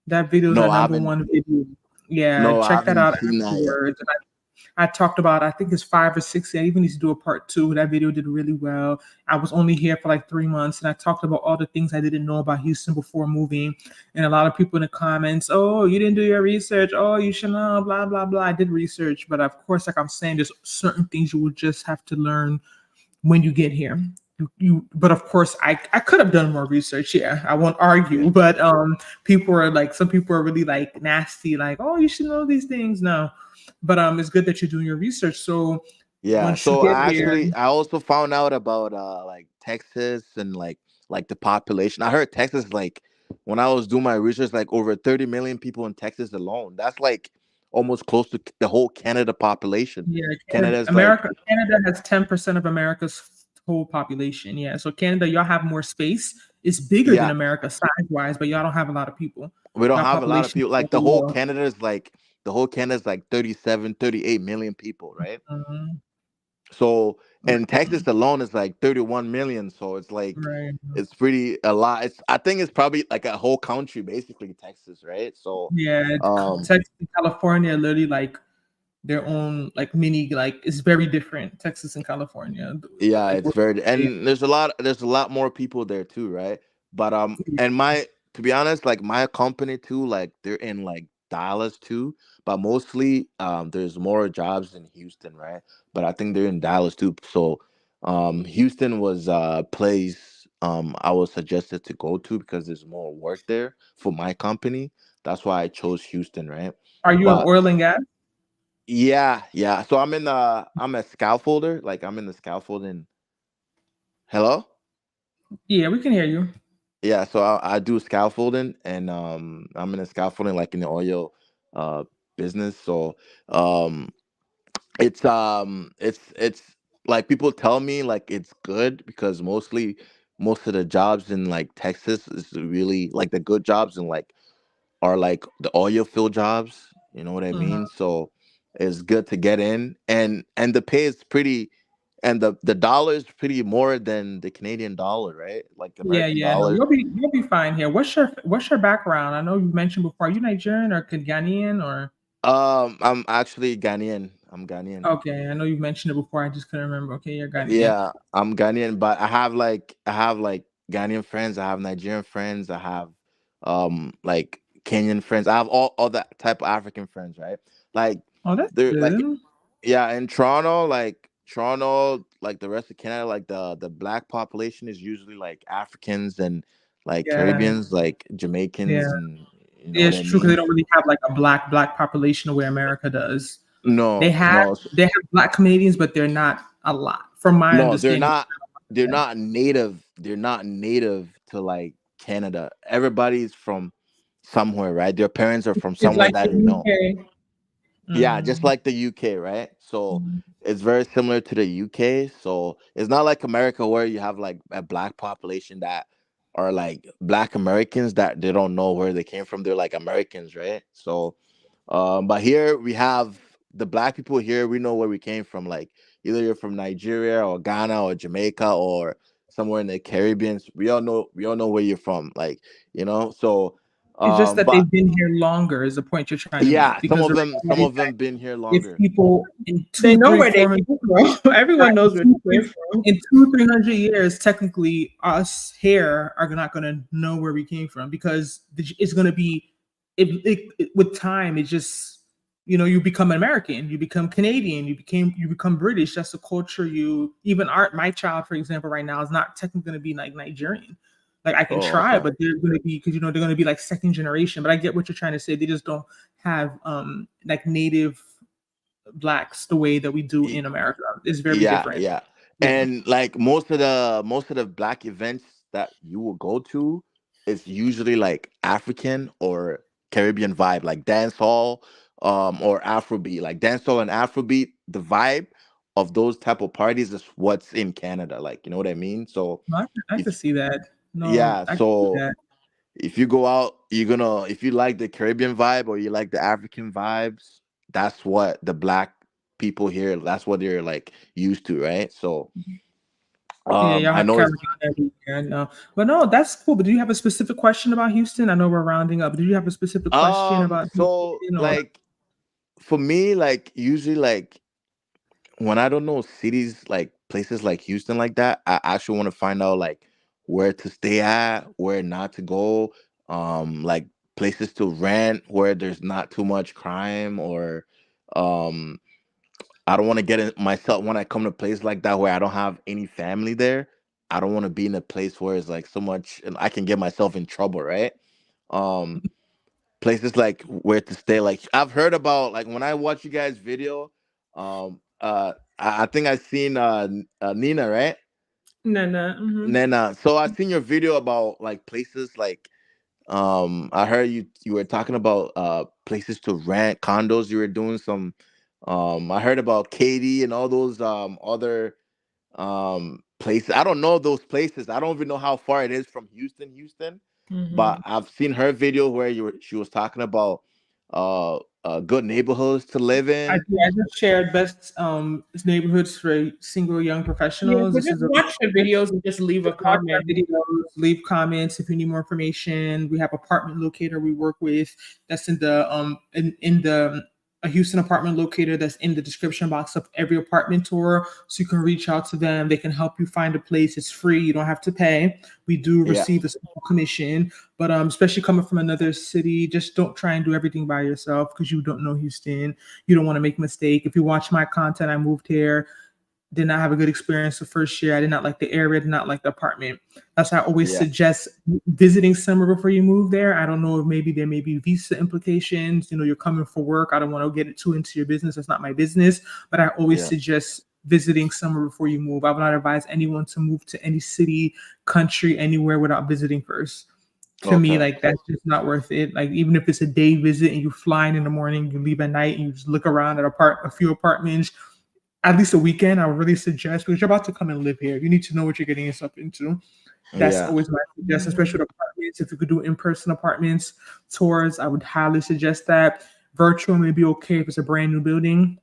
That video is no, our I number haven't. one video. Yeah, No, I check that haven't out seen that yet. afterwards. And I talked about, I think it's 5 or 6. I even need to do a part two. That video did really well. I was only here for like 3 months, and I talked about all the things I didn't know about Houston before moving. And a lot of people in the comments, oh, you didn't do your research. Oh, you should know, blah, blah, blah. I did research. But of course, like I'm saying, there's certain things you will just have to learn when you get here. But of course I could have done more research. Yeah, I won't Yeah. argue. But people are like, some people are really like nasty, like, oh, you should know these things. No. But it's good that you're doing your research. So Yeah, once you so get here, I also found out about like Texas and like the population. I heard Texas like when I was doing my research, like over 30 million people in Texas alone. That's like almost close to the whole Canada population. yeah, Canada's like Canada has 10% of America's whole population. Yeah. So Canada, y'all have more space. It's bigger than yeah, America size-wise, but y'all don't have a lot of people. we don't Y'all have a lot of population people. is Like very low. the whole Canada's like 37, 38 million people, right? Mhm. So and Texas alone is like 31 million. So it's like Right. it's pretty a lot. I think it's probably like a whole country basically, Texas, right? So Yeah, um Texas and California are literally like their own like mini, like it's very different. Texas and California, yeah, like it's we're very, and there's a lot more people there too, right? But and my to be honest, like my company too, like they're in like Dallas too, but mostly there's more jobs in Houston, right? But I think they're in Dallas too. So Houston was a place I was suggested to go to because there's more work there for my company. That's why I chose Houston, right? Are you on But oil and gas? yeah, yeah. So I'm a scaffolder, like I'm in the scaffolding. Hello? Yeah, we can hear you. Yeah, so I do scaffolding, and I'm in a scaffolding like in the oil uh business. So um it's like people tell me like it's good because most of the jobs in like Texas is really like the good jobs and like are like the oil field jobs, you know what I Mhm. mean? So it's good to get in, and the pay is pretty, and the dollar is pretty more than the Canadian dollar, right? Like Yeah, American yeah. No, dollar. you'll be fine here. What's your background? I know you mentioned before. Are you Nigerian or Ghanaian or? I'm actually Ghanaian. I'm Ghanaian. Okay, I know you've mentioned it before. I just couldn't remember. Okay, you're Ghanaian. Yeah, I'm Ghanaian, but I have like Ghanaian friends, I have Nigerian friends, I have like Kenyan friends. I have all that type of African friends, right? Like Oh, that's they're like good. yeah, in Toronto, like the rest of Canada, like the black population is usually like Africans and like Yeah, Caribbeans, like yeah. Jamaicans, and you know Yeah, what it's I true because they mean? don't really have like a black population the way America does. They No, have no. they have black Canadians, but they're not a lot, from my No, they're understanding. not. They're not native. They're not native to like Canada. Everybody's from somewhere, right? Their parents are from It's somewhere like that the they know. UK. Yeah, just Mhm. like the UK, right? So Mhm. it's very similar to the UK. So it's not like America where you have like a black population that are like Black Americans that they don't know where they came from. They're like Americans, right? So, but here we have the Black people here. We know where we came from. Like either you're from Nigeria or Ghana or Jamaica or somewhere in the Caribbean. We all know. We all know where you're from. Like So, It's just that but they've been here longer is the point you're trying to make. yeah, some Because of the them, reality is that been here if longer. people in They two, know three, where they 400 came from. Everyone knows where they came from. in 200-300 years, technically, us here are not going to know where we came from because it's going to be, with time, it just, you become American, you become Canadian, you become British. That's the culture. Even my child, for example, right now is not technically going to be like Nigerian. Like I can Oh, try, okay. but they're going to be, because they're going to be like second generation. But I get what you're trying to say. They just don't have like native Blacks the way that we do in America. It's very Yeah, different. yeah. Yeah. And like most of the Black events that you will go to is usually like African or Caribbean vibe, like dance hall, or Afrobeat. Like dance hall and Afrobeat, the vibe of those type of parties is what's in Canada. Like, you know what I mean? So No, I if can see that. No, yeah, I can see so that. if you go out, if you like the Caribbean vibe or you like the African vibes, that's what the Black people here, that's what they're like used to, right? So Yeah, y'all I have know it's Carolina every year. No, but no, that's cool. But do you have a specific question about Houston? I know we're rounding up. Do you have a specific question about so Houston or? like for me, like usually like when I don't know cities like places like Houston like that, I actually want to find out like where to stay at, where not to go, like places to rent where there's not too much crime or um I don't want to get in myself when I come to a place like that where I don't have any family there. I don't want to be in a place where it's like so much and I can get myself in trouble, right? Um Places like where to stay. Like I've heard about like when I watch you guys video, I think I seen Nina, right? Nana. Nena. So I seen your video about like places like I heard you were talking about places to rent condos. You were doing some I heard about Katie and all those other places. I don't know those places. I don't even know how far it is from Houston, but I've seen her video where she was talking about good neighborhoods to live in. I just shared best neighborhoods for single young Yeah, professionals. so This just is a watch the videos and just leave a watch our comment. videos, leave comments if you need more information. We have apartment locator we work with that's in the a Houston apartment locator that's in the description box of every apartment tour. So you can reach out to them. They can help you find a place. It's free. You don't have to pay. We do Yeah, receive a small commission, but especially coming from another city, just don't try and do everything by yourself because you don't know Houston. You don't want to make a mistake. If you watch my content, I moved here, did not have a good experience the first year. I did not like the area, did not like the apartment. That's why I always yeah, suggest visiting somewhere before you move there. I don't know if maybe there may be visa implications. You're coming for work. I don't want to get it too into your business. That's not my business. But I always yeah. suggest visiting somewhere before you move. I would not advise anyone to move to any city, country, anywhere without visiting first. To me, Okay. like that's just not worth it. Like even if it's a day visit and you fly in the morning, you leave at night, and you just look around at a few apartments, at least a weekend, I would really suggest, because you're about to come and live here. You need to know what you're getting yourself into. That's Yeah, always my suggestion, especially with apartments. If you could do in-person apartments tours, I would highly suggest that. Virtual may be okay if it's a brand new building.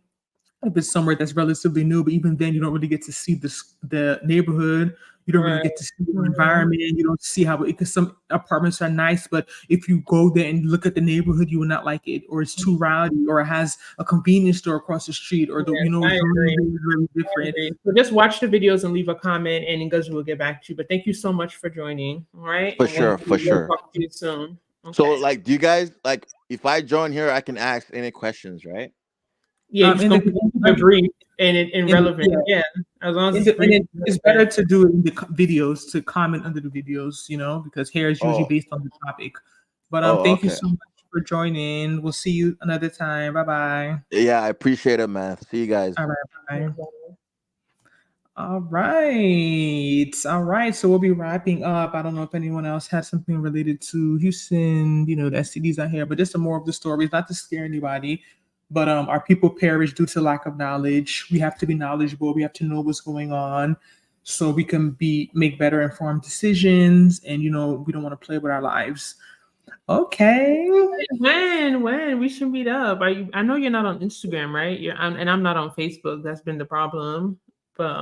If it's somewhere that's relatively new, but even then, you don't really get to see the neighborhood. You don't really Right. get to see the environment. You don't see how, because some apartments are nice, but if you go there and look at the neighborhood, you will not like it, or it's too rowdy, or it has a convenience store across the street, or Yes, the I agree. zoning is very I different. agree. So just watch the videos and leave a comment, and Ngozi will get back to you. But thank you so much for joining. All right, for and we'll, sure, for we'll sure. talk to you soon. So Okay. like, do you guys like if I join here, I can ask any questions, right? Yeah, you just In gonna keep it brief and in relevant. yeah, Yeah, as long as in it's brief. it's better to do it in the videos, to comment under the videos, because hair is usually Oh, based on the topic. But oh, thank you okay. so much for joining. We'll see you another time. Bye bye. Yeah, I appreciate it, man. See you guys. All right, bye. All right. All right. So we'll be wrapping up. I don't know if anyone else has something related to Houston, the STDs out here, but just some more of the stories, not to scare anybody. But our people perish due to lack of knowledge. We have to be knowledgeable. We have to know what's going on. so we can make better informed decisions, and we don't want to play with our lives. Okay. When we should meet up? I know you're not on Instagram, right? And I'm not on Facebook. That's been the problem. But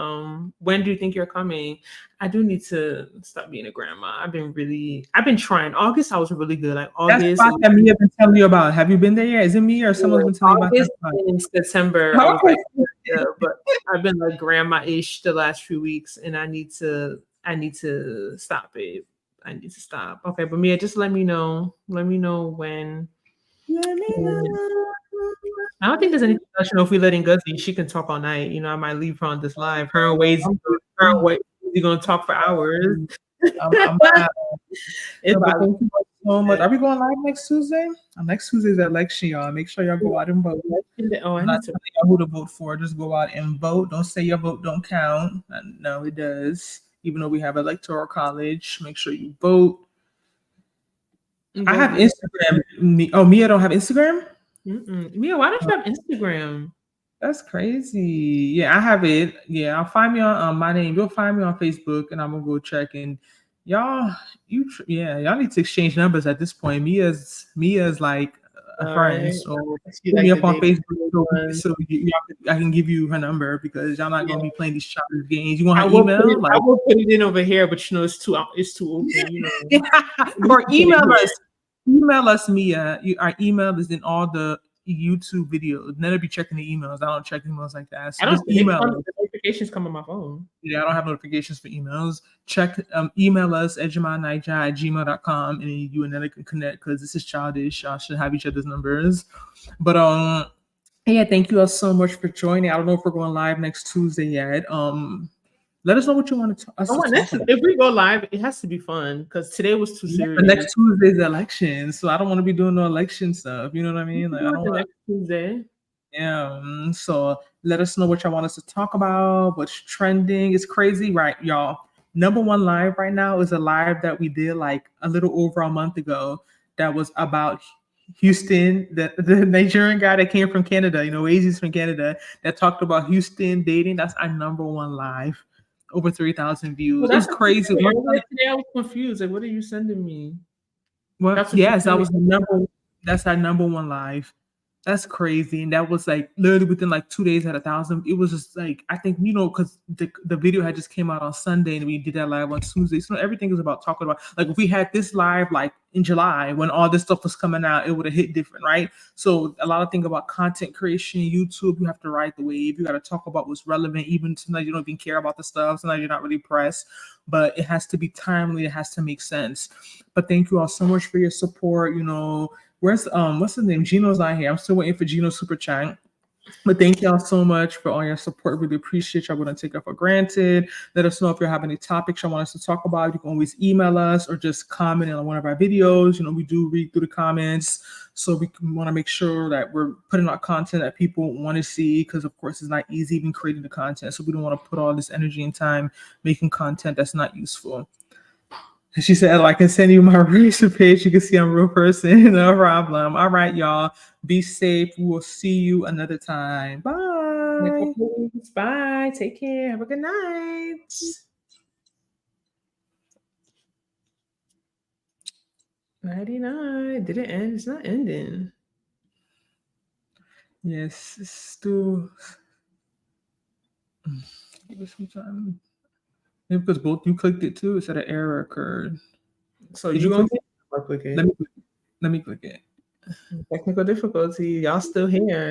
when do you think you're coming? I do need to stop being a grandma. I've been trying. August, I was really good. Like That's August. the spot that Mia been telling you about. Have you been there yet? Is it me or someone's been telling you about that August spot? and in September, I was like, yeah, but I've been like grandma-ish the last few weeks, and I need to stop it. I need to stop. Okay, but Mia, just let me know. Let me know when. Let me know. I don't think there's anything else. If we let Ngozi, she can talk all night. I might leave her on this live. Her and Wade's gonna talk for hours. I'm thank you so much. Are we going live next Tuesday? Next Tuesday's election, y'all. Make sure y'all go out and vote. Oh, I'm not telling y'all who to vote for. Just go out and vote. Don't say your vote don't count. No, it does. Even though we have electoral college, make sure you vote. I have Instagram. Mia don't have Instagram? Mia, why don't you have Instagram? That's crazy. Yeah, I have it. Yeah, I'll find me on my name. You'll find me on Facebook, and I'm gonna go check. And y'all, y'all need to exchange numbers at this point. Mia's like a friend, so hit me up on Facebook so I can give you her number, because y'all not gonna be playing these childish games. You want her email? I will put it in over here, but it's too open. Or email us. Email us, Mia. Our email is in all the YouTube videos. Never be checking the emails. I don't check emails like that. So just email us. Notifications come on my phone. Yeah, I don't have notifications for emails. Email us Ejima@gmail.com, and you and Nnena can connect, because this is childish. Y'all should have each other's numbers. But yeah, thank you all so much for joining. I don't know if we're going live next Tuesday yet. Let us know what you want to talk about. If we go live, it has to be fun, because today was too serious. Next Tuesday's election, so I don't want to be doing no election stuff. You know what I mean? Like, I don't want next Tuesday. Yeah. So let us know what y'all want us to talk about. What's trending? It's crazy, right, y'all? Number one live right now is a live that we did like a little over a month ago. That was about Houston, the Nigerian guy that came from Canada. Azi's from Canada, that talked about Houston dating. That's our number one live. Over 3,000 views. It's crazy. Today I was confused. Like, what are you sending me? Well, yes, that's our number one live. That's crazy. And that was like literally within like 2 days at 1,000. It was just like, I think, because the video had just came out on Sunday and we did that live on Tuesday. So everything is about talking about, like, if we had this live like in July when all this stuff was coming out, it would have hit different, right? So a lot of things about content creation, YouTube, you have to ride the wave. You got to talk about what's relevant. Even sometimes you don't even care about the stuff. Sometimes you're not really pressed, but it has to be timely. It has to make sense. But thank you all so much for your support. Where's what's his name? Gino's not here. I'm still waiting for Gino's super chat. But thank y'all so much for all your support. Really appreciate y'all. We don't take it for granted. Let us know if you have any topics you want us to talk about. You can always email us or just comment on one of our videos. We do read through the comments. So we want to make sure that we're putting out content that people want to see, because of course it's not easy even creating the content. So we don't want to put all this energy and time making content that's not useful. She said, I can send you my research page. You can see I'm a real person. No problem. All right, y'all. Be safe. We will see you another time. Bye. Bye. Take care. Have a good night. 99. Did it end? It's not ending. Yes, it's still. Give us some time. Maybe because both you clicked it too, it said an error occurred. So you gonna click it? Let me click it. Technical difficulty. Y'all still here.